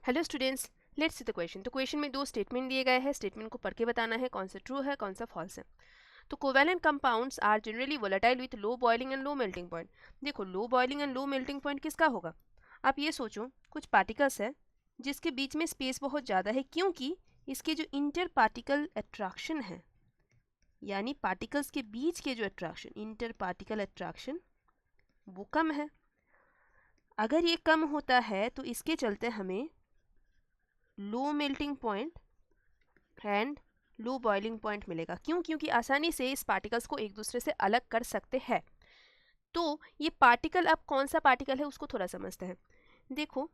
Hello students, let's see the question. तो question में दो स्टेटमेंट दिए गए हैं। स्टेटमेंट को पढ़ के बताना है कौन सा ट्रू है कौन सा फॉल्स है। तो covalent compounds are generally volatile with low boiling and low melting point. देखो, low boiling and low melting point किसका होगा? आप ये सोचो, कुछ पार्टिकल्स है जिसके बीच में स्पेस बहुत ज़्यादा है, क्योंकि इसके जो इंटर पार्टिकल अट्रैक्शन है, यानी पार्टिकल्स के बीच के जो अट्रैक्शन, इंटर पार्टिकल अट्रैक्शन, वो कम है। अगर ये कम होता है तो इसके चलते हमें लो melting point and low boiling point मिलेगा। क्यों? क्योंकि आसानी से इस पार्टिकल्स को एक दूसरे से अलग कर सकते हैं। तो ये पार्टिकल, अब कौन सा पार्टिकल है उसको थोड़ा समझते हैं। देखो,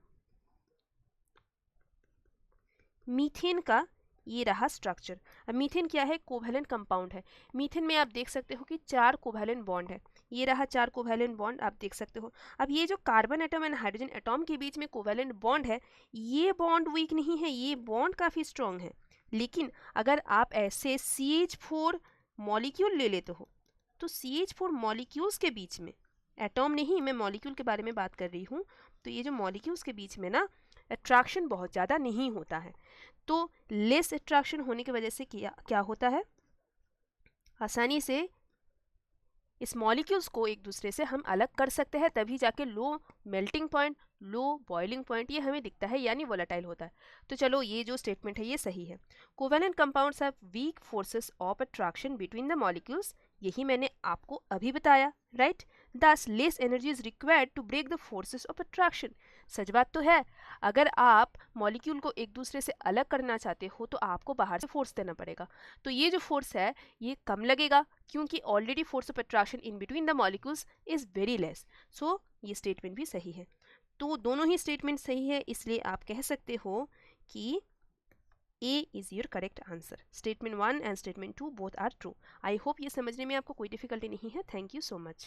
मीथेन का ये रहा स्ट्रक्चर। अब मीथेन क्या है? कोवैलेंट कंपाउंड है। मीथेन में आप देख सकते हो कि 4 कोवैलेंट बॉन्ड है। ये रहा 4 कोवैलेंट बॉन्ड, आप देख सकते हो। अब ये जो carbon atom and hydrogen atom के बीच में कोवैलेंट बॉन्ड है, ये बॉन्ड वीक नहीं है, ये बॉन्ड काफ़ी स्ट्रॉन्ग है। लेकिन अगर आप ऐसे CH4 मॉलिक्यूल ले लेते हो, तो CH4 मॉलिक्यूल्स के बीच में, एटॉम नहीं, मैं मॉलिक्यूल के बारे में बात कर रही हूँ, तो ये जो मॉलिक्यूल्स के बीच में ना अट्रैक्शन बहुत ज़्यादा नहीं होता है। तो लेस अट्रैक्शन होने की वजह से क्या क्या होता है? आसानी से इस मॉलिक्यूल्स को एक दूसरे से हम अलग कर सकते हैं, तभी जाके लो melting point, low boiling point ये हमें दिखता है, यानी वोलेटाइल होता है। तो चलो, ये जो स्टेटमेंट है ये सही है। Covalent compounds have weak forces of attraction between the molecules, यही मैंने आपको अभी बताया, right. Thus less energy is required to break the forces of attraction. सच बात तो है, अगर आप मॉलिक्यूल को एक दूसरे से अलग करना चाहते हो तो आपको बाहर से फोर्स देना पड़ेगा। तो ये जो फोर्स है ये कम लगेगा, क्योंकि already force of attraction in between the molecules is very less. So ये स्टेटमेंट भी सही है। तो दोनों ही स्टेटमेंट सही है, इसलिए आप कह सकते हो कि A is your correct answer. Statement 1 and statement 2 both are true. I hope ये समझने में आपको कोई डिफिकल्टी नहीं है। Thank you so much.